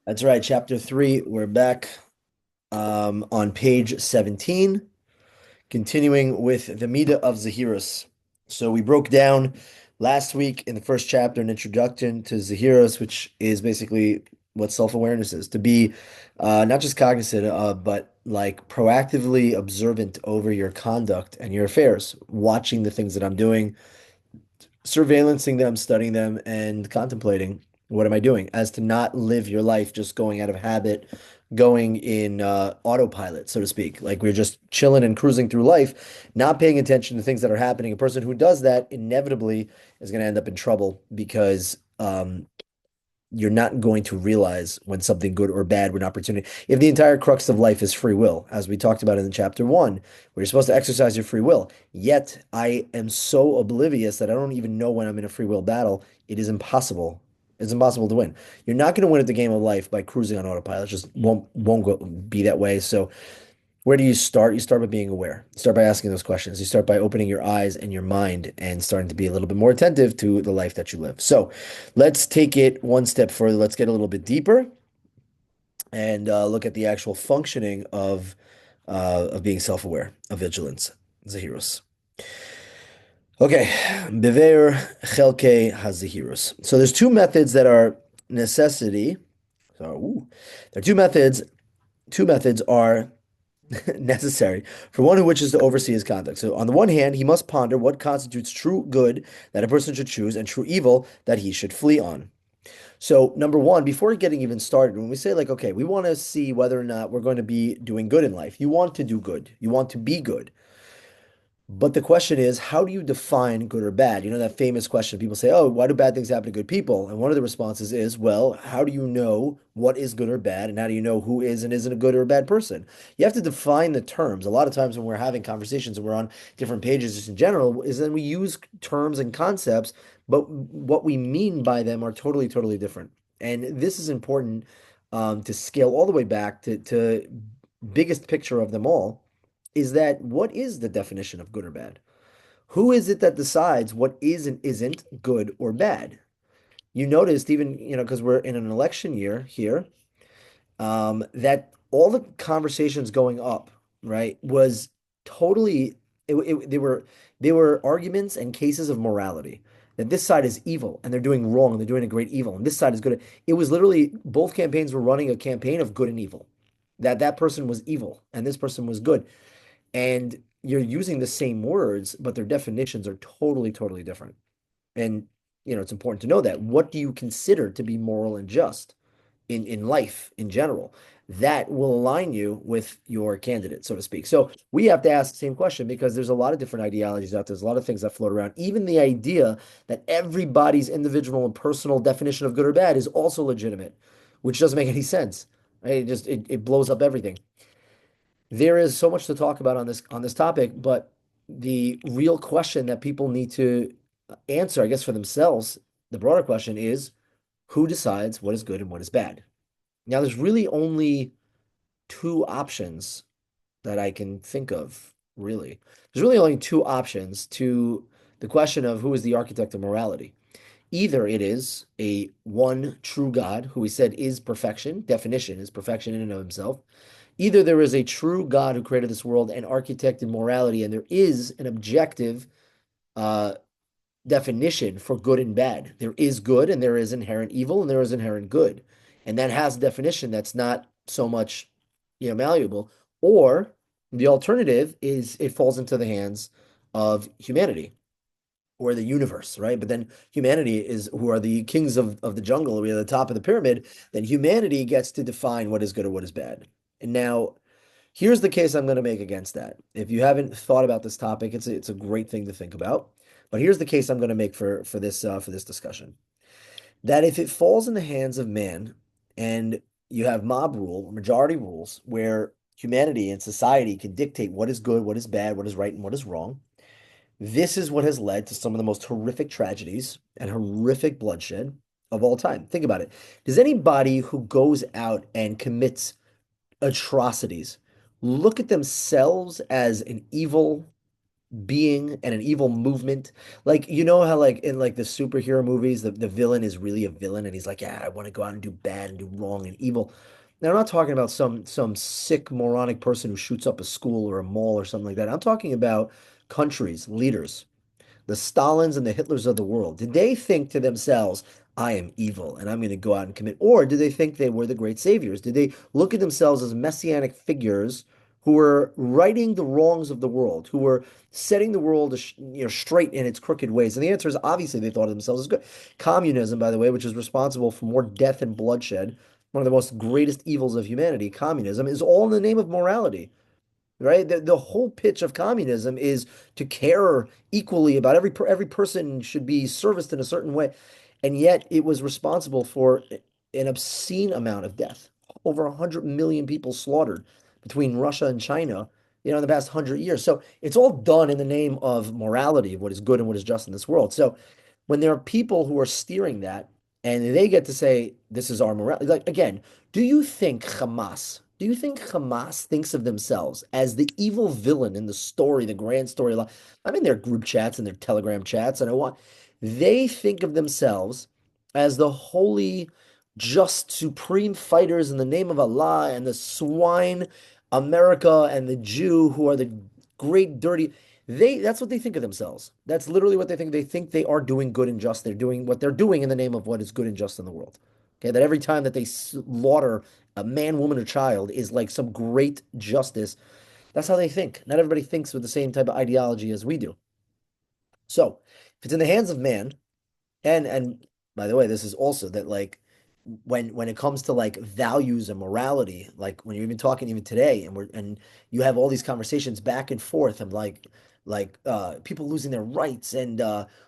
That's right, chapter 3. We're back on page 17, continuing with the Midah of Zahirus. So we broke down last week in the first chapter an introduction to Zahirus, which is basically what self-awareness is, to be not just cognizant of, but like proactively observant over your conduct and your affairs, watching the things that I'm doing, surveillancing them, studying them, and contemplating what am I doing, as to not live your life just going out of habit, going in autopilot, so to speak. Like we're just chilling and cruising through life, not paying attention to things that are happening. A person who does that inevitably is going to end up in trouble because you're not going to realize when something good or bad, when opportunity. If the entire crux of life is free will, as we talked about in chapter 1, where you're supposed to exercise your free will, yet I am so oblivious that I don't even know when I'm in a free will battle, it is impossible. It's impossible to win. You're not going to win at the game of life by cruising on autopilot. It just won't go, be that way. So where do you start? You start by being aware. You start by asking those questions. You start by opening your eyes and your mind and starting to be a little bit more attentive to the life that you live. So let's take it one step further. Let's get a little bit deeper and look at the actual functioning of being self-aware, of vigilance. Zahirus. Okay, bever chelke hazahirus. So there's two methods that are necessity. So there are two methods. Two methods are necessary for one who wishes to oversee his conduct. So, on the one hand, he must ponder what constitutes true good that a person should choose and true evil that he should flee on. So, number one, before getting even started, when we say, like, okay, we want to see whether or not we're going to be doing good in life, you want to do good, you want to be good. But the question is, how do you define good or bad? You know, that famous question people say, oh, why do bad things happen to good people? And one of the responses is, well, how do you know what is good or bad? And how do you know who is and isn't a good or a bad person? You have to define the terms. A lot of times when we're having conversations and we're on different pages just in general, is then we use terms and concepts, but what we mean by them are totally, totally different. And this is important to scale all the way back to biggest picture of them all is that what is the definition of good or bad? Who is it that decides what is and isn't good or bad? You noticed even, because we're in an election year here, that all the conversations going up, right, was totally they were arguments and cases of morality. That this side is evil and they're doing wrong and they're doing a great evil, and this side is good. It was literally both campaigns were running a campaign of good and evil. That person was evil and this person was good. And you're using the same words, but their definitions are totally, totally different. And it's important to know that. What do you consider to be moral and just in life in general? That will align you with your candidate, so to speak. So we have to ask the same question because there's a lot of different ideologies out there. There's a lot of things that float around. Even the idea that everybody's individual and personal definition of good or bad is also legitimate, which doesn't make any sense. Right? It blows up everything. There is so much to talk about on this topic, but the real question that people need to answer, I guess, for themselves, the broader question is who decides what is good and what is bad? Now, there's really only two options that I can think of, really. There's really only two options to the question of who is the architect of morality. Either it is a one true God, who we said is perfection, definition is perfection in and of himself. Either there is a true God who created this world and architected morality, and there is an objective uh, definition for good and bad. There is good, and there is inherent evil, and there is inherent good, and that has a definition that's not so much, malleable. Or the alternative is it falls into the hands of humanity or the universe, right? But then humanity is who are the kings of the jungle, we are the top of the pyramid, then humanity gets to define what is good or what is bad. And now here's the case I'm going to make against that. If you haven't thought about this topic, it's a great thing to think about. But here's the case I'm going to make for this discussion. That if it falls in the hands of man and you have mob rule, majority rules, where humanity and society can dictate what is good, what is bad, what is right, and what is wrong, this is what has led to some of the most horrific tragedies and horrific bloodshed of all time. Think about it. Does anybody who goes out and commits atrocities look at themselves as an evil being and an evil movement. Like, you know how like in like the superhero movies, the villain is really a villain and he's like, yeah, I want to go out and do bad and do wrong and evil. Now, I'm not talking about some sick moronic person who shoots up a school or a mall or something like that. I'm talking about countries, leaders, the Stalins and the Hitlers of the world, did they think to themselves, I am evil and I'm going to go out and commit? Or did they think they were the great saviors? Did they look at themselves as messianic figures who were righting the wrongs of the world, who were setting the world, straight in its crooked ways? And the answer is obviously they thought of themselves as good. Communism, by the way, which is responsible for more death and bloodshed, one of the most greatest evils of humanity, communism, is all in the name of morality, right? The whole pitch of communism is to care equally about every person should be serviced in a certain way, and yet it was responsible for an obscene amount of death, over 100 million people slaughtered between Russia and China, in the past 100 years. So it's all done in the name of morality, of what is good and what is just in this world. So when there are people who are steering that and they get to say, this is our morality, like again, do you think Hamas thinks of themselves as the evil villain in the story, the grand storyline? I'm in their group chats and their Telegram chats, and they think of themselves as the holy, just, supreme fighters in the name of Allah, and the swine, America, and the Jew, who are the great dirty. That's what they think of themselves. That's literally what they think. They think they are doing good and just. They're doing what they're doing in the name of what is good and just in the world. Okay, that every time that they slaughter a man, woman, or child is like some great justice. That's how they think. Not everybody thinks with the same type of ideology as we do. So, if it's in the hands of man, and by the way, this is also that like when it comes to like values and morality, like when you're even talking even today, and you have all these conversations back and forth of like people losing their rights and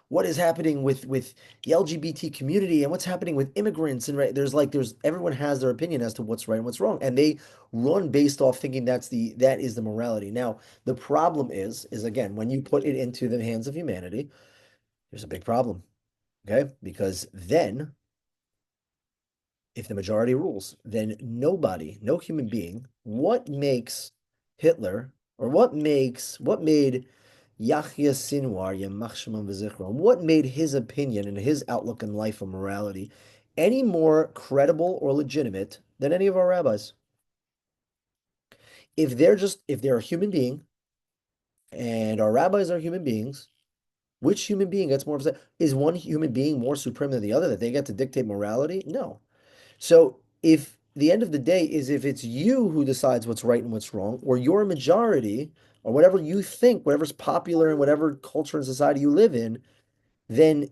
what is happening with the LGBT community and what's happening with immigrants, and right there's everyone has their opinion as to what's right and what's wrong, and they run based off thinking that is the morality. Now, the problem is again when you put it into the hands of humanity, there's a big problem. Okay, because then if the majority rules, then nobody, no human being, what makes Hitler or what made Yahya Sinwar, Yamach Shemam V'zichron, what made his opinion and his outlook in life and morality any more credible or legitimate than any of our rabbis? If they're a human being and our rabbis are human beings, which human being gets more of a say? Is one human being more supreme than the other that they get to dictate morality? No. So if the end of the day is if it's you who decides what's right and what's wrong, or your majority, or whatever you think, whatever's popular in whatever culture and society you live in, then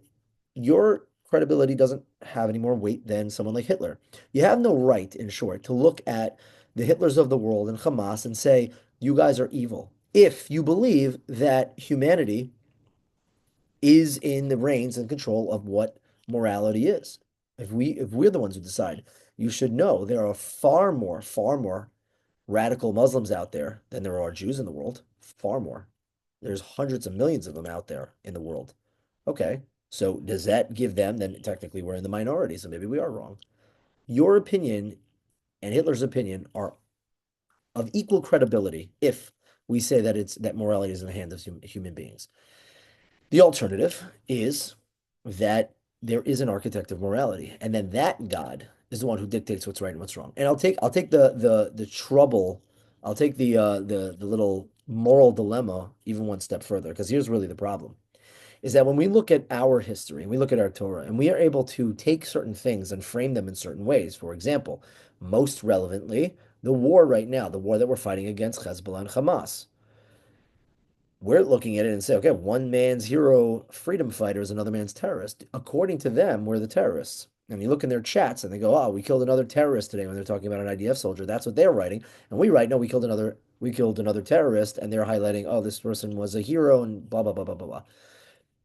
your credibility doesn't have any more weight than someone like Hitler. You have no right, in short, to look at the Hitlers of the world and Hamas and say, you guys are evil. If you believe that humanity is in the reins and control of what morality is. If we're the ones who decide, you should know there are far more radical Muslims out there than there are Jews in the world. Far more. There's hundreds of millions of them out there in the world. Okay, so does that give them, then technically we're in the minority, so maybe we are wrong. Your opinion and Hitler's opinion are of equal credibility if we say that it's that morality is in the hands of human beings. The alternative is that there is an architect of morality, and then that God is the one who dictates what's right and what's wrong. And I'll take the trouble, I'll take the little moral dilemma even one step further, because here's really the problem, is that when we look at our history and we look at our Torah, and we are able to take certain things and frame them in certain ways. For example, most relevantly, the war right now, the war that we're fighting against Hezbollah and Hamas, we're looking at it and say, okay, one man's hero freedom fighter is another man's terrorist. According to them, we're the terrorists. And you look in their chats and they go, oh, we killed another terrorist today when they're talking about an IDF soldier. That's what they're writing. And we write, no, we killed another terrorist, and they're highlighting, oh, this person was a hero and blah, blah, blah, blah, blah, blah.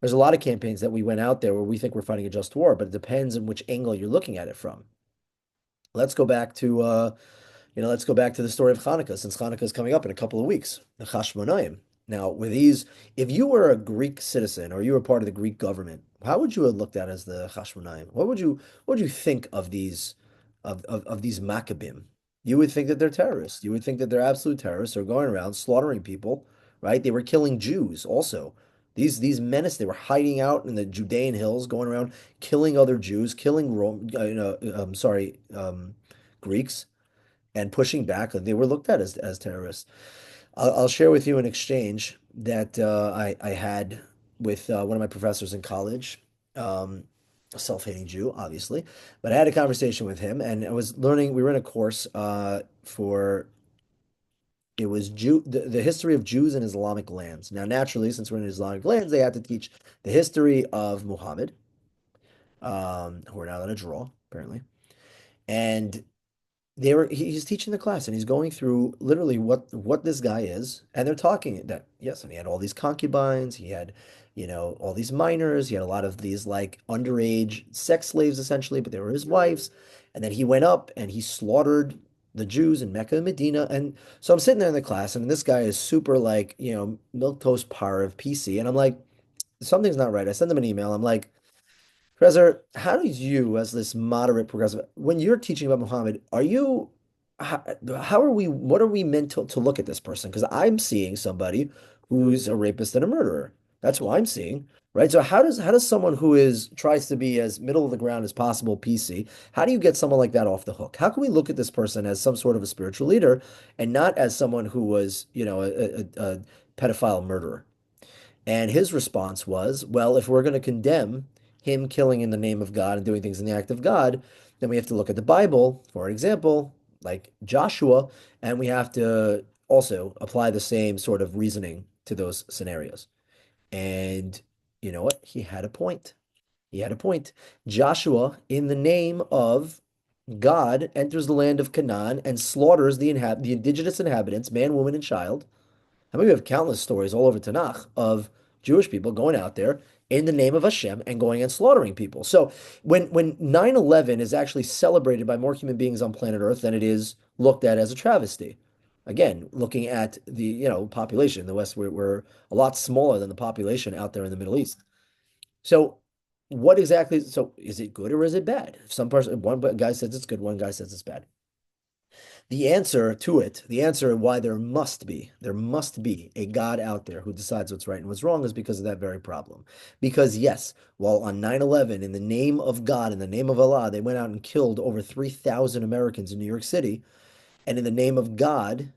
There's a lot of campaigns that we went out there where we think we're fighting a just war, but it depends on which angle you're looking at it from. Let's go back to let's go back to the story of Hanukkah, since Hanukkah is coming up in a couple of weeks, the Chashmonaim. Now, with these, if you were a Greek citizen or you were part of the Greek government, how would you have looked at as the Chashmonaim? What would you think of these of these Maccabim? You would think that they're terrorists. You would think that they're absolute terrorists. They're going around slaughtering people, right? They were killing Jews also. These menace, they were hiding out in the Judean hills, going around killing other Jews, killing Greeks, and pushing back. They were looked at as terrorists. I'll share with you an exchange that I had with one of my professors in college, a self-hating Jew, obviously, but I had a conversation with him, and I was learning. We were in a course for it was the history of Jews in Islamic lands. Now, naturally, since we're in Islamic lands, they had to teach the history of Muhammad, who are now on a draw, apparently. And he's teaching the class and he's going through literally what this guy is, and they're talking that yes, and he had all these concubines, he had, all these minors, he had a lot of these like underage sex slaves essentially, but they were his wives. And then he went up and he slaughtered the Jews in Mecca and Medina. And so I'm sitting there in the class, and this guy is super like, milquetoast parv PC, and I'm like, something's not right. I send him an email. I'm like, Professor, how do you, as this moderate progressive, when you're teaching about Muhammad, how, what are we meant to look at this person? Because I'm seeing somebody who's a rapist and a murderer. That's what I'm seeing, right? So how does someone who tries to be as middle of the ground as possible, PC, how do you get someone like that off the hook? How can we look at this person as some sort of a spiritual leader and not as someone who was, a pedophile murderer? And his response was, well, if we're going to condemn him killing in the name of God and doing things in the act of God, then we have to look at the Bible, for example, like Joshua, and we have to also apply the same sort of reasoning to those scenarios. And you know what? He had a point. He had a point. Joshua, in the name of God, enters the land of Canaan and slaughters the indigenous inhabitants, man, woman, and child. I mean, we have countless stories all over Tanakh of Jewish people going out there in the name of Hashem and going and slaughtering people. So when 9/11 is actually celebrated by more human beings on planet Earth than it is looked at as a travesty. Again, looking at the, population in the West, we're a lot smaller than the population out there in the Middle East. So so is it good or is it bad? One guy says it's good, one guy says it's bad. The answer why there must be a God out there who decides what's right and what's wrong is because of that very problem. Because yes, while on 9/11, in the name of God, in the name of Allah, they went out and killed over 3,000 Americans in New York City, and in the name of God,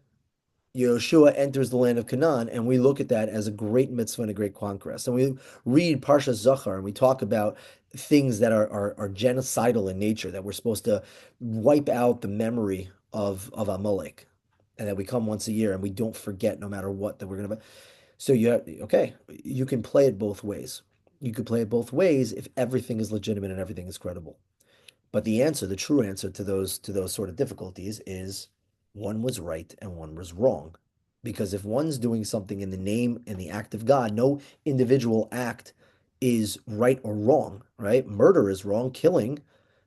Yeshua enters the land of Canaan, and we look at that as a great mitzvah and a great conquest. And we read Parsha Zachar, and we talk about things that are genocidal in nature, that we're supposed to wipe out the memory of Amalek, and that we come once a year and we don't forget no matter what that we're gonna. So okay, you can play it both ways. You could play it both ways if everything is legitimate and everything is credible. But the true answer to those sort of difficulties is one was right and one was wrong. Because if one's doing something in the name and the act of God, no individual act is right or wrong, right? Murder is wrong, killing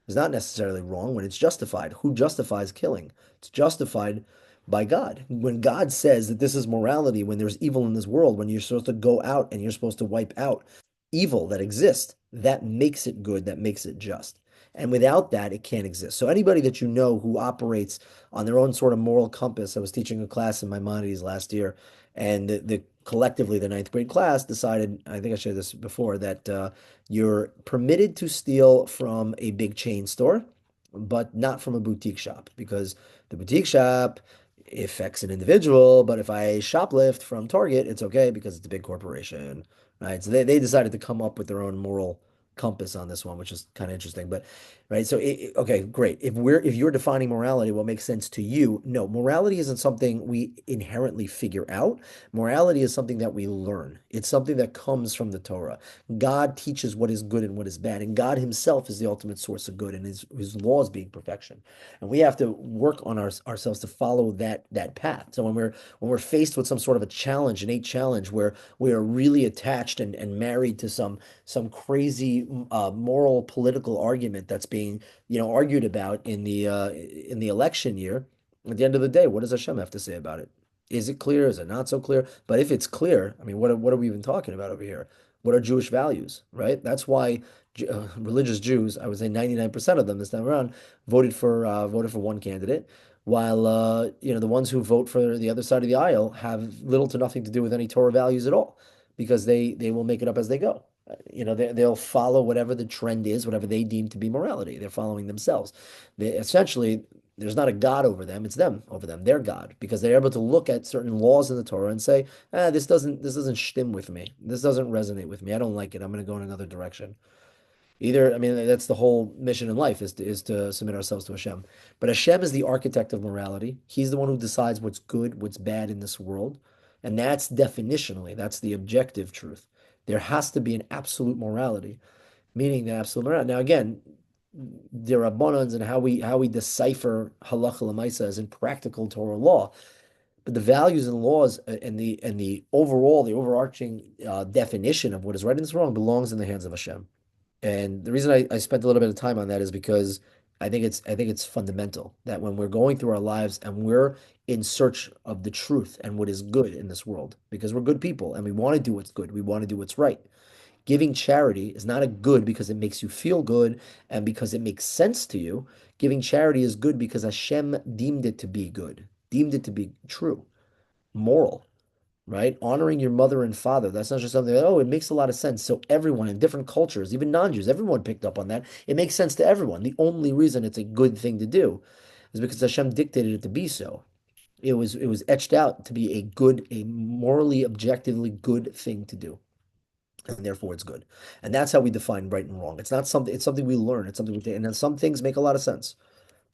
is not necessarily wrong when it's justified. Who justifies killing? It's justified by God. When God says that this is morality, when there's evil in this world, when you're supposed to go out and you're supposed to wipe out evil that exists, that makes it good, that makes it just. And without that, it can't exist. So anybody that you know who operates on their own sort of moral compass, I was teaching a class in Maimonides last year, and collectively the ninth grade class decided, I think I shared this before, that you're permitted to steal from a big chain store, but not from a boutique shop, because the boutique shop affects an individual, but if I shoplift from Target, it's okay because it's a big corporation, right? So they decided to come up with their own moral compass on this one, which is kind of interesting. But right, so okay, great. If you're defining morality, what makes sense to you? No, morality isn't something we inherently figure out. Morality is something that we learn. It's something that comes from the Torah. God teaches what is good and what is bad, and God Himself is the ultimate source of good, and His laws being perfection. And we have to work on ourselves to follow that path. So when we're faced with some sort of a challenge, an innate challenge, where we are really attached and married to some crazy moral political argument that's being argued about in the election year. At the end of the day, what does Hashem have to say about it? Is it clear? Is it not so clear? But if it's clear, I mean, what are we even talking about over here? What are Jewish values, right? That's why religious Jews, I would say 99% of them this time around voted for one candidate, while the ones who vote for the other side of the aisle have little to nothing to do with any Torah values at all, because they will make it up as they go. They'll follow whatever the trend is, whatever they deem to be morality. They're following themselves. They essentially there's not a God over them, it's them over them. They're God because they're able to look at certain laws in the Torah and say, this doesn't stim with me. This doesn't resonate with me. I don't like it. I'm going to go in another direction. Either, I mean, that's the whole mission in life is to submit ourselves to Hashem. But Hashem is the architect of morality. He's the one who decides what's good, what's bad in this world. And that's definitionally, that's the objective truth. There has to be an absolute morality, meaning the absolute morality. Now, again, there are bonons and how we decipher halacha lemaisa as in practical Torah law. But the values and laws and the overall, the overarching definition of what is right and is wrong belongs in the hands of Hashem. And the reason I spent a little bit of time on that is because I think it's fundamental that when we're going through our lives and we're in search of the truth and what is good in this world, because we're good people and we want to do what's good, we want to do what's right. Giving charity is not a good because it makes you feel good and because it makes sense to you. Giving charity is good because Hashem deemed it to be good, deemed it to be true, moral, right? Honoring your mother and father. That's not just something that, oh, it makes a lot of sense. So everyone in different cultures, even non-Jews, everyone picked up on that. It makes sense to everyone. The only reason it's a good thing to do is because Hashem dictated it to be so. It was etched out to be a morally, objectively good thing to do. And therefore it's good. And that's how we define right and wrong. It's something we learn. It's something we take, and then some things make a lot of sense.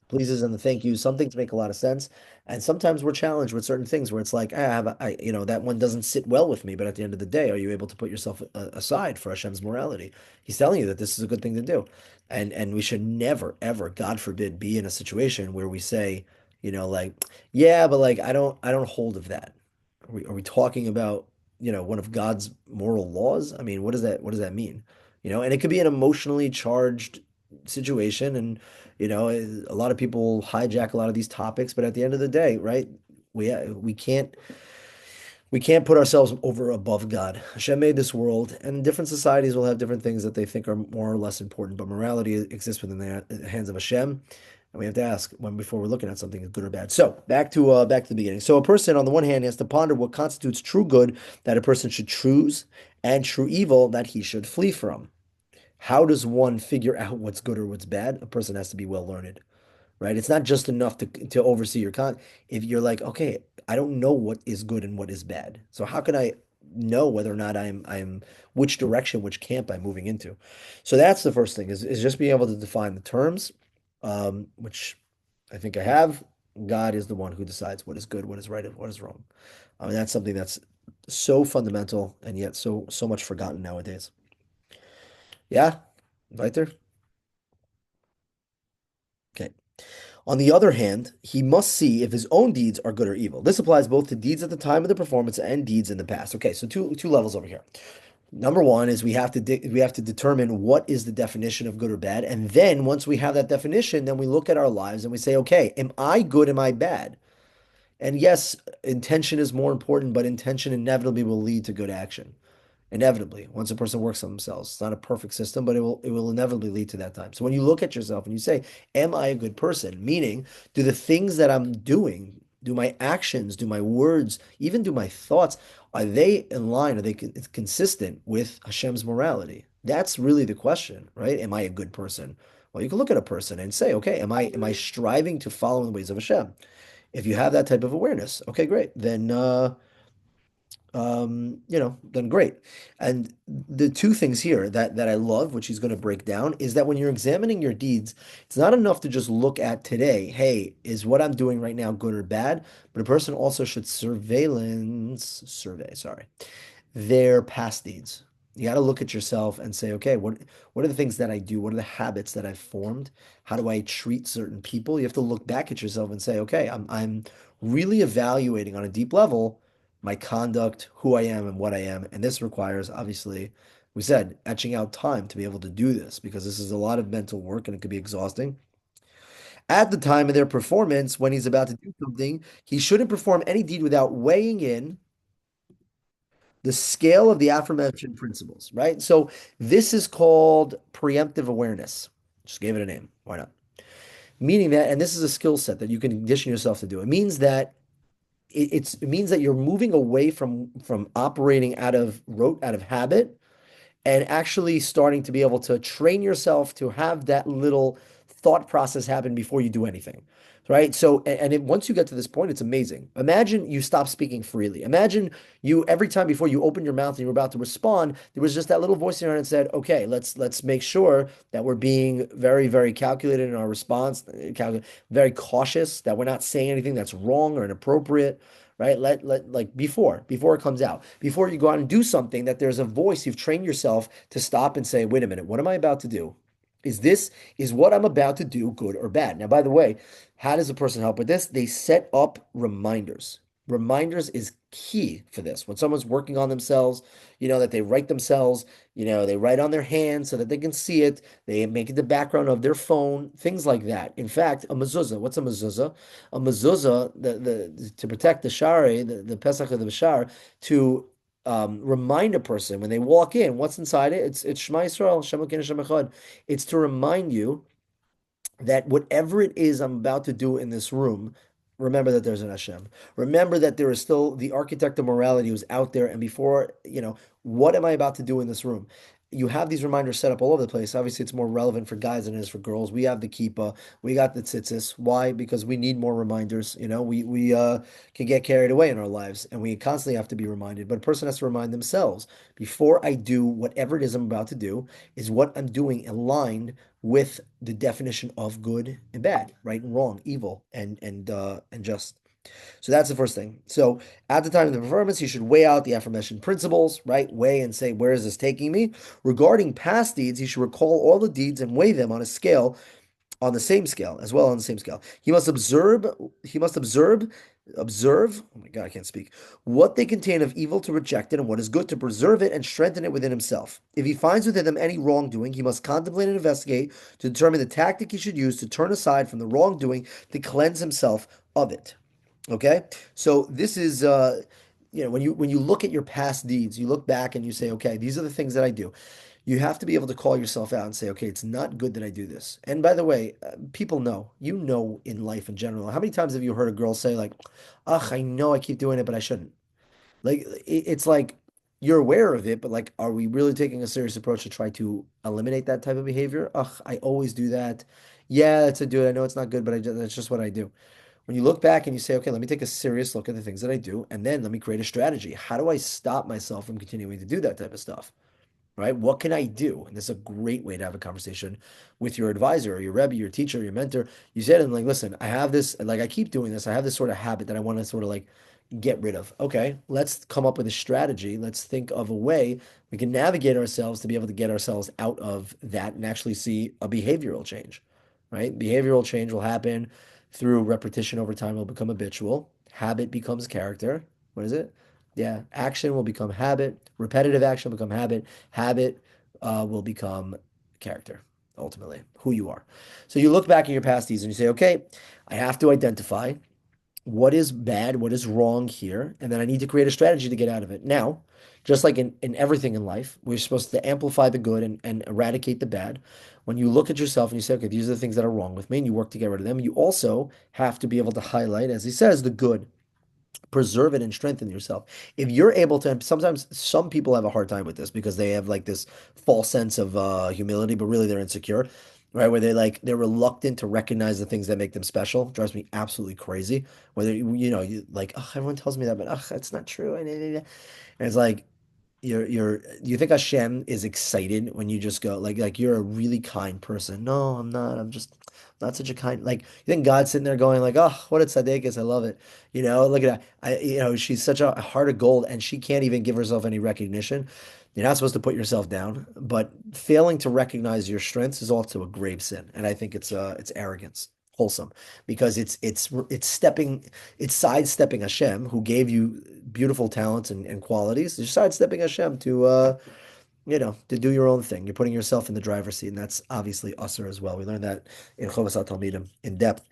Pleases and the thank yous. Some things make a lot of sense, and sometimes we're challenged with certain things where it's like, that one doesn't sit well with me. But at the end of the day, are you able to put yourself aside for Hashem's morality? He's telling you that this is a good thing to do, and we should never, ever, God forbid, be in a situation where we say, like, yeah, but like I don't hold of that. Are we talking about, one of God's moral laws? I mean, what does that mean? And it could be an emotionally charged situation, and a lot of people hijack a lot of these topics, but at the end of the day, right? We can't put ourselves over above God. Hashem made this world, and different societies will have different things that they think are more or less important, but morality exists within the hands of Hashem, and we have to ask when before we're looking at something is good or bad. So back to the beginning. So a person, on the one hand, has to ponder what constitutes true good that a person should choose, and true evil that he should flee from. How does one figure out what's good or what's bad? A person has to be well learned, right? It's not just enough to oversee your con. If you're like, okay, I don't know what is good and what is bad, so how can I know whether or not I'm which direction, which camp I'm moving into? So that's the first thing is just being able to define the terms, which I think I have. God is the one who decides what is good, what is right, and what is wrong. I mean, that's something that's so fundamental and yet so much forgotten nowadays. Yeah, right there. Okay. On the other hand, he must see if his own deeds are good or evil. This applies both to deeds at the time of the performance and deeds in the past. Okay, so two levels over here. Number one is we have to determine what is the definition of good or bad, and then once we have that definition, then we look at our lives and we say, okay, am I good? Am I bad? And yes, intention is more important, but intention inevitably will lead to good action. Inevitably, once a person works on themselves. It's not a perfect system, but it will inevitably lead to that time. So when you look at yourself and you say, am I a good person? Meaning, do the things that I'm doing, do my actions, do my words, even do my thoughts, are they in line? Are they consistent with Hashem's morality? That's really the question, right? Am I a good person? Well, you can look at a person and say, okay, am I striving to follow in the ways of Hashem? If you have that type of awareness, okay, great. Then great. And the two things here that I love, which he's going to break down, is that when you're examining your deeds, it's not enough to just look at today, hey, is what I'm doing right now good or bad? But a person also should sorry, their past deeds. You got to look at yourself and say, okay, what are the things that I do? What are the habits that I've formed? How do I treat certain people? You have to look back at yourself and say, okay, I'm really evaluating on a deep level my conduct, who I am and what I am. And this requires, obviously, we said, etching out time to be able to do this because this is a lot of mental work and it could be exhausting. At the time of their performance, when he's about to do something, he shouldn't perform any deed without weighing in the scale of the aforementioned principles, right? So this is called preemptive awareness. Just gave it a name. Why not? Meaning that, and this is a skill set that you can condition yourself to do. It means that it means that you're moving away from operating out of rote, out of habit, and actually starting to be able to train yourself to have that little thought process happen before you do anything. Right. So, once you get to this point, it's amazing. Imagine you stop speaking freely. Imagine you every time before you open your mouth and you're about to respond, there was just that little voice in your head that said, "Okay, let's make sure that we're being very, very calculated in our response, very cautious, that we're not saying anything that's wrong or inappropriate." Right? Let like before it comes out, before you go out and do something, that there's a voice you've trained yourself to stop and say, wait a minute, what am I about to do? Is what I'm about to do good or bad? Now, by the way, how does a person help with this? They set up reminders. Reminders is key for this. When someone's working on themselves, that they write themselves, they write on their hand so that they can see it. They make it the background of their phone, things like that. In fact, a mezuzah, what's a mezuzah? A mezuzah, to protect the shari, the Pesach of the Bashar, to remind a person when they walk in, what's inside it? It's Shema Yisrael, Shem Elokeinu Shem Echad. It's to remind you that whatever it is I'm about to do in this room, remember that there's an Hashem. Remember that there is still the architect of morality who's out there. And before, what am I about to do in this room? You have these reminders set up all over the place. Obviously, it's more relevant for guys than it is for girls. We have the kippah, we got the tzitzis. Why? Because we need more reminders. We can get carried away in our lives, and we constantly have to be reminded. But a person has to remind themselves before I do whatever it is I'm about to do, is what I'm doing aligned with the definition of good and bad, right and wrong, evil and just. So that's the first thing. So at the time of the performance, you should weigh out the aforementioned principles, right? Weigh and say, where is this taking me? Regarding past deeds, he should recall all the deeds and weigh them on a scale, on the same scale, as well on the same scale. He must observe, oh my God, I can't speak, what they contain of evil to reject it and what is good to preserve it and strengthen it within himself. If he finds within them any wrongdoing, he must contemplate and investigate to determine the tactic he should use to turn aside from the wrongdoing to cleanse himself of it. Okay? So this is when you look at your past deeds, you look back and you say, okay, these are the things that I do. You have to be able to call yourself out and say, okay, it's not good that I do this. And by the way, people know, in life in general. How many times have you heard a girl say, like, ugh, I know I keep doing it, but I shouldn't? Like, it's like you're aware of it, but like, are we really taking a serious approach to try to eliminate that type of behavior? Ugh, I always do that. Yeah, that's a do it. I know it's not good, but that's just what I do. When you look back and you say, okay, let me take a serious look at the things that I do, and then let me create a strategy. How do I stop myself from continuing to do that type of stuff? Right? What can I do? And this is a great way to have a conversation with your advisor or your Rebbe, your teacher, your mentor. You said, and like, listen, I have this, like, I keep doing this. I have this sort of habit that I want to sort of like get rid of. Okay, let's come up with a strategy. Let's think of a way we can navigate ourselves to be able to get ourselves out of that and actually see a behavioral change, right? Behavioral change will happen through repetition over time, will become habitual. Habit becomes character. What is it? Yeah, action will become habit. Repetitive action will become habit. Habit will become character, ultimately, who you are. So you look back at your past deeds and you say, okay, I have to identify what is bad, what is wrong here, and then I need to create a strategy to get out of it. Now, just like in everything in life, we're supposed to amplify the good and eradicate the bad. When you look at yourself and you say, okay, these are the things that are wrong with me, and you work to get rid of them, you also have to be able to highlight, as he says, the good, preserve it and strengthen yourself. If you're able to, sometimes some people have a hard time with this because they have like this false sense of humility, but really they're insecure, right? Where they're reluctant to recognize the things that make them special. Drives me absolutely crazy. Whether you like, oh, everyone tells me that, but that's not true. And it's like you think Hashem is excited when you just go like you're a really kind person. No, I'm not. I'm just not such a kind. Like you think God's sitting there going like, oh, what a tzaddik, I love it. Look at that. She's such a heart of gold, and she can't even give herself any recognition. You're not supposed to put yourself down, but failing to recognize your strengths is also a grave sin, and I think it's arrogance. Wholesome because it's sidestepping Hashem who gave you beautiful talents and qualities. You're sidestepping Hashem to do your own thing. You're putting yourself in the driver's seat, and that's obviously usher as well. We learned that in Chovas HaTalmidim in depth.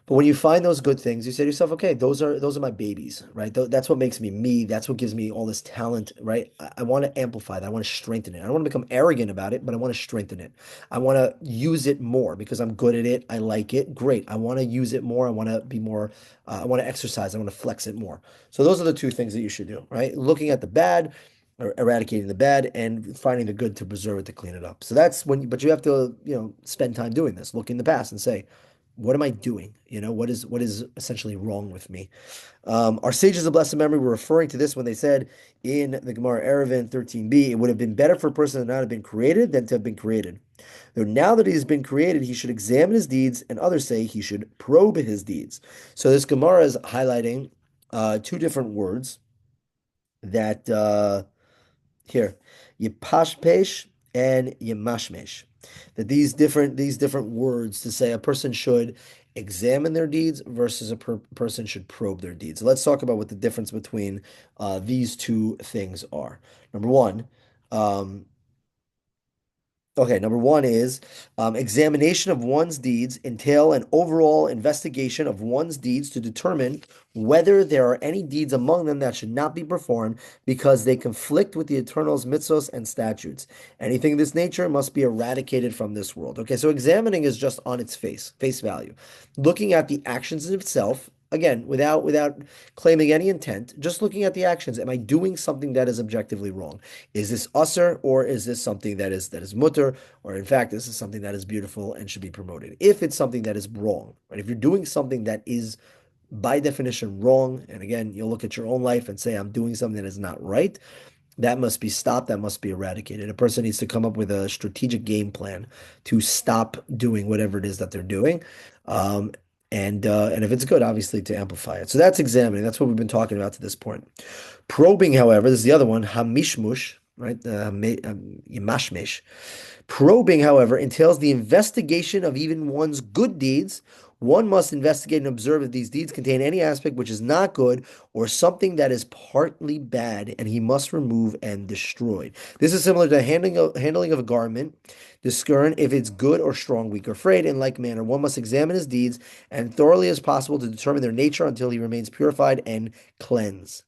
But when you find those good things, you say to yourself, okay, those are my babies, right? That's what makes me me. That's what gives me all this talent, right? I want to amplify that. I want to strengthen it. I don't want to become arrogant about it, but I want to strengthen it. I want to use it more because I'm good at it. I like it. Great. I want to use it more. I want to be more. I want to exercise. I want to flex it more. So those are the two things that you should do, right? Looking at the bad, or eradicating the bad, and finding the good to preserve it to clean it up. So that's when, but you have to, spend time doing this. Look in the past and say, what am I doing? What is essentially wrong with me? Our sages of blessed memory were referring to this when they said in the Gemara Eruvin 13b, it would have been better for a person to not have been created than to have been created. Though now that he has been created, he should examine his deeds, and others say he should probe his deeds. So this Gemara is highlighting two different words that here, Yipashpesh and Yemashmesh. That these different words to say a person should examine their deeds versus a person should probe their deeds. So let's talk about what the difference between these two things are. Number one, um, Okay, number one is examination of one's deeds entail an overall investigation of one's deeds to determine whether there are any deeds among them that should not be performed because they conflict with the Eternal's mitzvos and statutes. Anything of this nature must be eradicated from this world. Okay, so examining is just on its face value. Looking at the actions in itself, again, without claiming any intent, just looking at the actions. Am I doing something that is objectively wrong? Is this usser, or is this something that is mutter, or in fact, this is something that is beautiful and should be promoted? If it's something that is wrong, right? If you're doing something that is by definition wrong, and again, you'll look at your own life and say, I'm doing something that is not right, that must be stopped. That must be eradicated. A person needs to come up with a strategic game plan to stop doing whatever it is that they're doing. Um, and if it's good, obviously to amplify it. So that's examining. That's what we've been talking about to this point. Probing, however, this is the other one, hamishmush, right? Yimashmesh. Probing, however, entails the investigation of even one's good deeds. One must investigate and observe if these deeds contain any aspect which is not good or something that is partly bad, and he must remove and destroy. This is similar to handling of a garment, discern if it's good or strong, weak or frayed. In like manner, one must examine his deeds and thoroughly as possible to determine their nature until he remains purified and cleansed.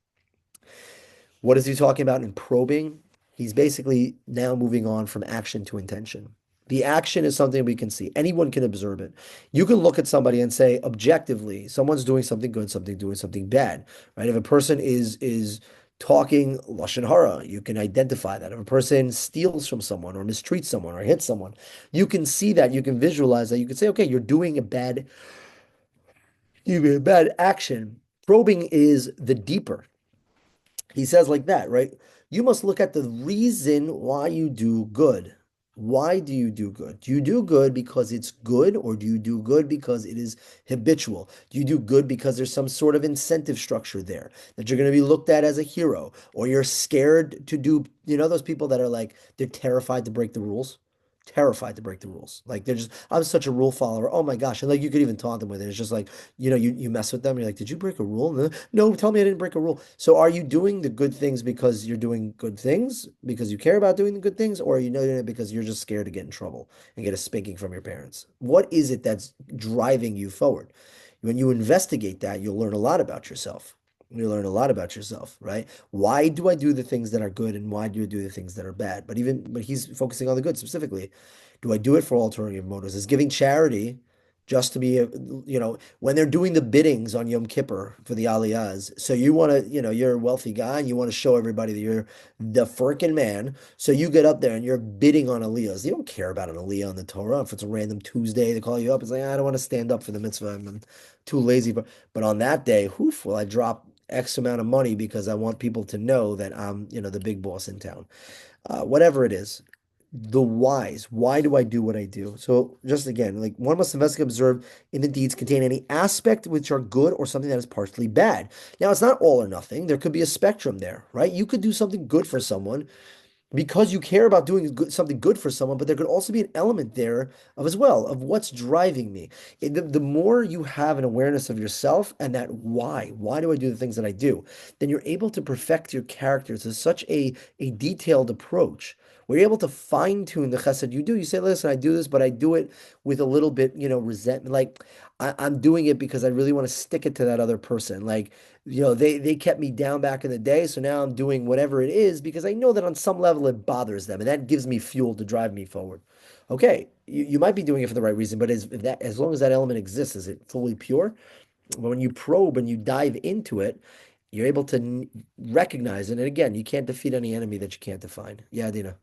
What is he talking about in probing? He's basically now moving on from action to intention. The action is something we can see. Anyone can observe it. You can look at somebody and say objectively, someone's doing something good, something doing something bad, right? If a person is talking lashon hara, you can identify that. If a person steals from someone or mistreats someone or hits someone, you can see that. You can visualize that. You can say, okay, you're doing a bad action. Probing is the deeper. He says like that, right? You must look at the reason why you do good. Why do you do good? Do you do good because it's good, or do you do good because it is habitual? Do you do good because there's some sort of incentive structure there that you're going to be looked at as a hero, or you're scared to do, those people that are like, they're terrified to break the rules? Terrified to break the rules. Like they're just, I'm such a rule follower. Oh my gosh. And like you could even taunt them with it. It's just like, you mess with them. You're like, did you break a rule? No, no, tell me I didn't break a rule. So are you doing the good things because you're doing good things, because you care about doing the good things, or are you doing it because you're just scared to get in trouble and get a spanking from your parents? What is it that's driving you forward? When you investigate that, you'll learn a lot about yourself. You learn a lot about yourself, right? Why do I do the things that are good, and why do I do the things that are bad? But he's focusing on the good specifically. Do I do it for alternative motives? Is giving charity just to be, when they're doing the biddings on Yom Kippur for the Aliyahs? So you want to, you're a wealthy guy and you want to show everybody that you're the frickin' man. So you get up there and you're bidding on Aliyahs. You don't care about an Aliyah on the Torah. If it's a random Tuesday, they call you up. It's like, I don't want to stand up for the mitzvah. I'm too lazy. But on that day, whoof, will I drop X amount of money because I want people to know that I'm, the big boss in town. Whatever it is, the whys. Why do I do what I do? So just again, like one must investigate, observe in the deeds contain any aspect which are good or something that is partially bad. Now, it's not all or nothing. There could be a spectrum there, right? You could do something good for someone because you care about doing something good for someone, but there could also be an element there of as well of what's driving me. The more you have an awareness of yourself and that why do I do the things that I do, then you're able to perfect your character to such a detailed approach Where you're able to fine tune the chesed you do. You say, listen, I do this, but I do it with a little bit, resentment. Like I'm doing it because I really want to stick it to that other person. Like, they kept me down back in the day, so now I'm doing whatever it is because I know that on some level it bothers them, and that gives me fuel to drive me forward. Okay, you might be doing it for the right reason, but as long as that element exists, is it fully pure? But when you probe and you dive into it, you're able to recognize it. And again, you can't defeat any enemy that you can't define. Yeah, Dina.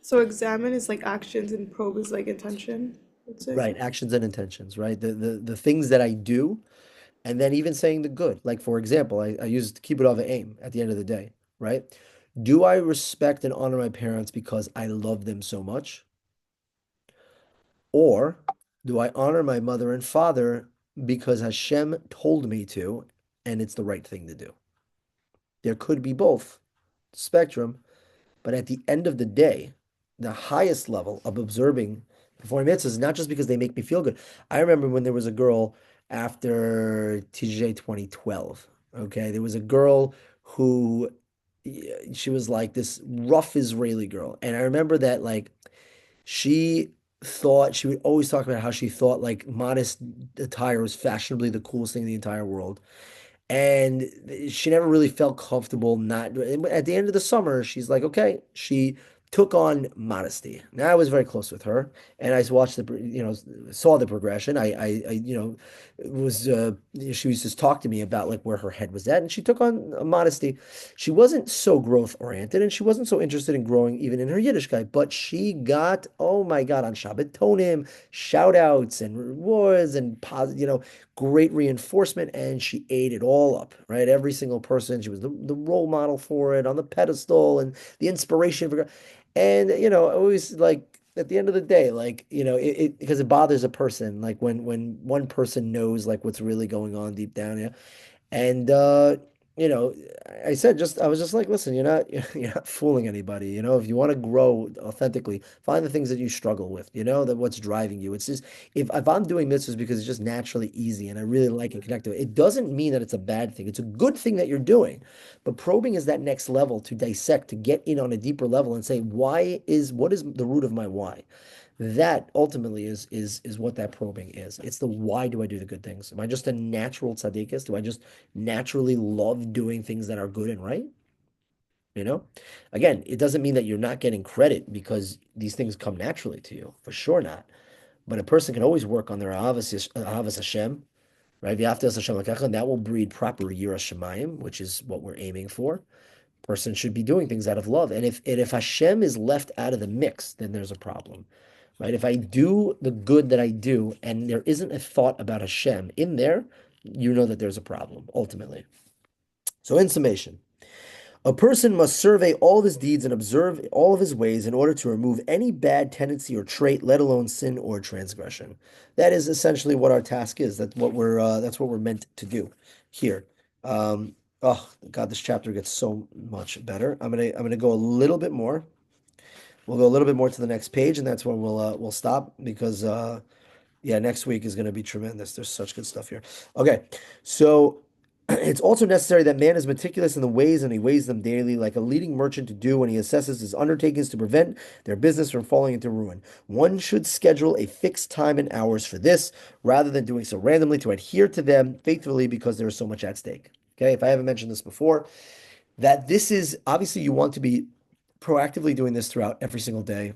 So examine is like actions and probe is like intention, let's say. Right. Actions and intentions, right? The things that I do, and then even saying the good. Like, for example, I used keep it over aim at the end of the day, right? Do I respect and honor my parents because I love them so much? Or do I honor my mother and father because Hashem told me to, and it's the right thing to do? There could be both spectrum, but at the end of the day, the highest level of observing performing mitzvahs is not just because they make me feel good. I remember when there was a girl after TJ 2012. Okay, there was a girl who she was like this rough Israeli girl, and I remember that like she thought she would always talk about how she thought like modest attire was fashionably the coolest thing in the entire world. And she never really felt comfortable not at the end of the summer, she's like, okay, she took on modesty. Now I was very close with her and I watched saw the progression. Was she was just talk to me about like where her head was at and she took on modesty. She wasn't so growth oriented and she wasn't so interested in growing even in her Yiddishkeit, but she got, oh my God, on Shabbat Tonim, shout outs and rewards and positive, great reinforcement, and she ate it all up, right? Every single person, she was the role model for it on the pedestal and the inspiration for, and always like at the end of the day, like because it bothers a person, like when one person knows like what's really going on deep down, yeah, and you know, I was just like, listen, you're not fooling anybody. If you want to grow authentically, find the things that you struggle with, that what's driving you. It's just if I'm doing this is because it's just naturally easy and I really like and connect to it. It doesn't mean that it's a bad thing. It's a good thing that you're doing. But probing is that next level to dissect, to get in on a deeper level and say, what is the root of my why? That ultimately is what that probing is. It's the why do I do the good things? Am I just a natural tzaddikus? Do I just naturally love doing things that are good and right? You know? Again, it doesn't mean that you're not getting credit because these things come naturally to you. For sure not. But a person can always work on their Ahavas Hashem, right? V'aftas Hashem l'kecha, and that will breed proper Yiras Shamayim, which is what we're aiming for. Person should be doing things out of love. And if Hashem is left out of the mix, then there's a problem. Right? If I do the good that I do and there isn't a thought about Hashem in there, you know that there's a problem ultimately. So, in summation, a person must survey all of his deeds and observe all of his ways in order to remove any bad tendency or trait, let alone sin or transgression. That is essentially what our task is. That's what we're meant to do here. Oh God, this chapter gets so much better. I'm gonna go a little bit more. We'll go a little bit more to the next page, and that's when we'll stop because yeah, next week is going to be tremendous. There's such good stuff here. Okay, so it's also necessary that man is meticulous in the ways and he weighs them daily, like a leading merchant to do when he assesses his undertakings to prevent their business from falling into ruin. One should schedule a fixed time and hours for this rather than doing so randomly to adhere to them faithfully because there is so much at stake. Okay, if I haven't mentioned this before, that this is obviously you want to be proactively doing this throughout every single day,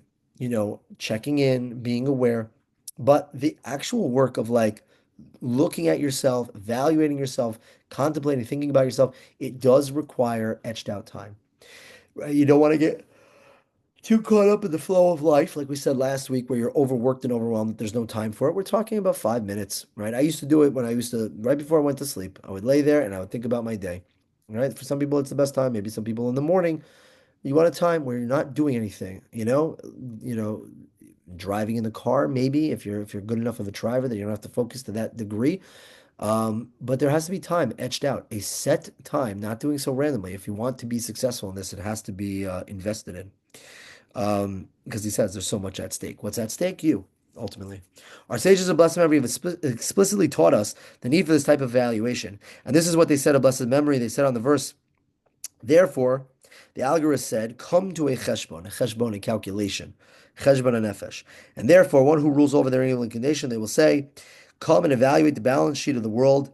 checking in, being aware. But the actual work of like looking at yourself, evaluating yourself, contemplating, thinking about yourself, it does require etched out time. Right? You don't want to get too caught up in the flow of life, like we said last week, where you're overworked and overwhelmed, that there's no time for it. We're talking about 5 minutes, right? I used to do it when right before I went to sleep. I would lay there and I would think about my day. Right? For some people, it's the best time. Maybe some people in the morning. You want a time where you're not doing anything, you know, driving in the car, maybe if you're good enough of a driver that you don't have to focus to that degree. But there has to be time etched out, a set time, not doing so randomly. If you want to be successful in this, it has to be invested in. Because he says there's so much at stake. What's at stake? You, ultimately. Our sages of blessed memory have explicitly taught us the need for this type of evaluation. And this is what they said of blessed memory. They said on the verse, therefore, The algorist said, come to a calculation, cheshbon nefesh. And therefore, one who rules over their evil inclination, they will say, come and evaluate the balance sheet of the world.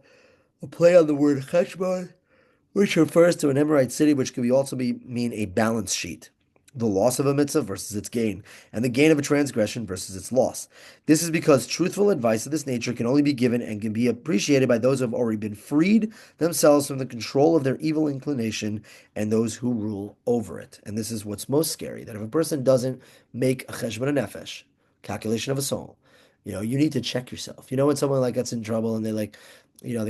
A play on the word cheshbon, which refers to an Emorite city, which could also mean a balance sheet. The loss of a mitzvah versus its gain, and the gain of a transgression versus its loss. This is because truthful advice of this nature can only be given and can be appreciated by those who have already been freed themselves from the control of their evil inclination and those who rule over it. And this is what's most scary, that if a person doesn't make a cheshbon nefesh, calculation of a soul, you need to check yourself. When someone like gets in trouble and they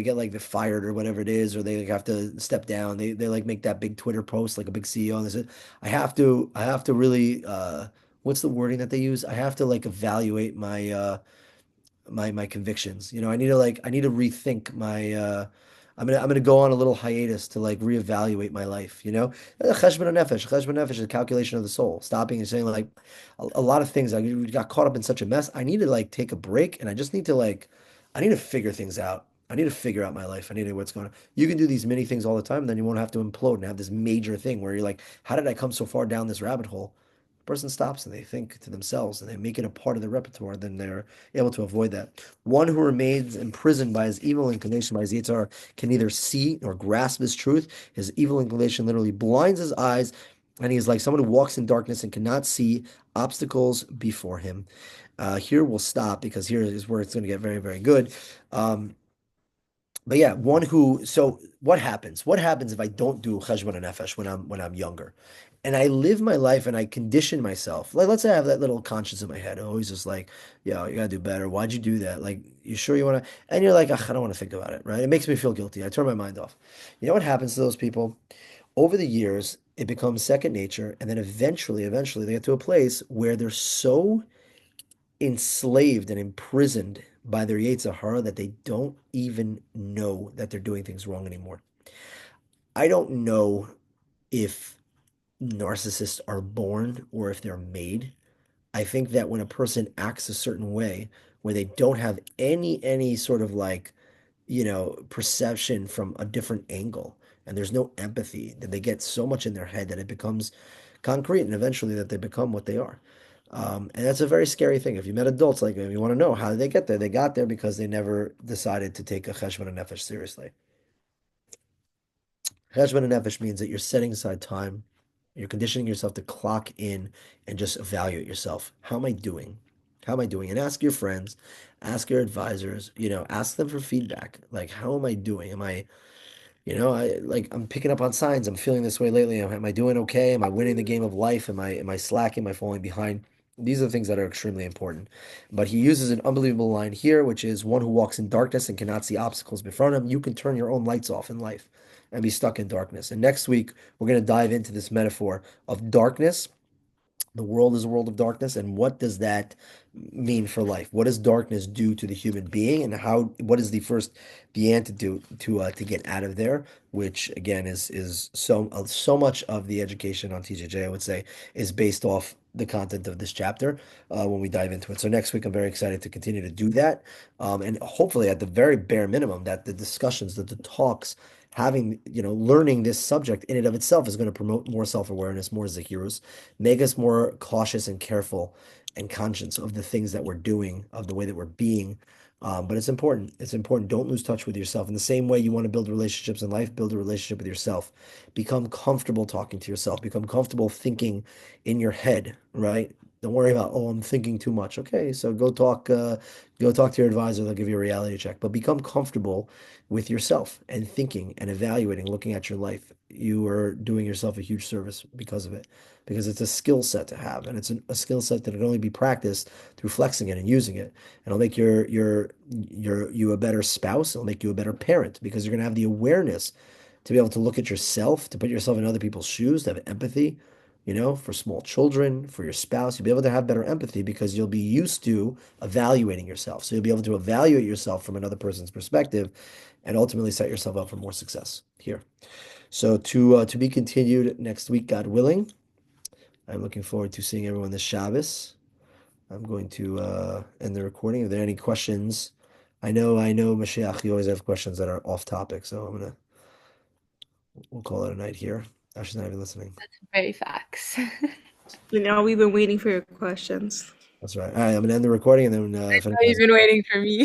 get like fired or whatever it is, or they like have to step down. They like make that big Twitter post like a big CEO and they say, I have to really what's the wording that they use? I have to like evaluate my convictions. I need to rethink my I'm gonna go on a little hiatus to like reevaluate my life, Cheshbon nefesh is a calculation of the soul. Stopping and saying like a lot of things. I got caught up in such a mess. I need to like take a break and I just need to I need to figure things out. I need to figure out my life. I need to know what's going on. You can do these mini things all the time, and then you won't have to implode and have this major thing where you're like, how did I come so far down this rabbit hole? The person stops and they think to themselves and they make it a part of the repertoire, then they're able to avoid that. One who remains imprisoned by his evil inclination, by his Yitzhar, can neither see nor grasp his truth. His evil inclination literally blinds his eyes, and he is like someone who walks in darkness and cannot see obstacles before him. Here we'll stop because here is where it's going to get very, very good. But yeah, so what happens? What happens if I don't do cheshbon nefesh when I'm younger? And I live my life and I condition myself. Like, let's say I have that little conscience in my head, always just like, yo, you gotta do better. Why'd you do that? Like, you sure you wanna? And you're like, "Ugh, I don't want to think about it, right? It makes me feel guilty. I turn my mind off. You know what happens to those people? Over the years, it becomes second nature, and then eventually, they get to a place where they're so enslaved and imprisoned by their Yetzer Hara that they don't even know that they're doing things wrong anymore. I don't know if narcissists are born or if they're made. I think that when a person acts a certain way, where they don't have any sort of like, perception from a different angle, and there's no empathy, that they get so much in their head that it becomes concrete, and eventually that they become what they are. And that's a very scary thing. If you met adults like them, you want to know how did they get there? They got there because they never decided to take a cheshbon nefesh seriously. Cheshbon nefesh means that you're setting aside time, you're conditioning yourself to clock in and just evaluate yourself. How am I doing? How am I doing? And ask your friends, ask your advisors, ask them for feedback. Like, how am I doing? I'm picking up on signs. I'm feeling this way lately. Am I doing okay? Am I winning the game of life? Am I slacking? Am I falling behind? These are the things that are extremely important. But he uses an unbelievable line here, which is one who walks in darkness and cannot see obstacles before him. You can turn your own lights off in life and be stuck in darkness. And next week, we're going to dive into this metaphor of darkness. The world is a world of darkness, and what does that mean for life? What does darkness do to the human being, and what is the antidote to get out of there? Which again is so much of the education on TJJ, I would say, is based off the content of this chapter when we dive into it. So next week, I'm very excited to continue to do that, and hopefully, at the very bare minimum, that the discussions, that the talks, having learning this subject in and of itself is going to promote more self-awareness, more zahirus, make us more cautious and careful and conscious of the things that we're doing, of the way that we're being. But it's important. It's important. Don't lose touch with yourself. In the same way you want to build relationships in life, build a relationship with yourself. Become comfortable talking to yourself. Become comfortable thinking in your head, right? Don't worry about, oh, I'm thinking too much. Okay, so go talk to your advisor. They'll give you a reality check. But become comfortable with yourself and thinking and evaluating, looking at your life. You are doing yourself a huge service because of it, because it's a skill set to have, and it's a skill set that can only be practiced through flexing it and using it. And it'll make you a better spouse. It'll make you a better parent because you're going to have the awareness to be able to look at yourself, to put yourself in other people's shoes, to have empathy, for small children, for your spouse. You'll be able to have better empathy because you'll be used to evaluating yourself. So you'll be able to evaluate yourself from another person's perspective and ultimately set yourself up for more success here. So to be continued next week, God willing. I'm looking forward to seeing everyone this Shabbos. I'm going to end the recording. Are there any questions? I know, Mashiach, you always have questions that are off topic, so we'll call it a night here. Oh, she's not even listening. Very facts. And now we've been waiting for your questions. That's right. All right, I'm gonna end the recording and then You've been waiting for me.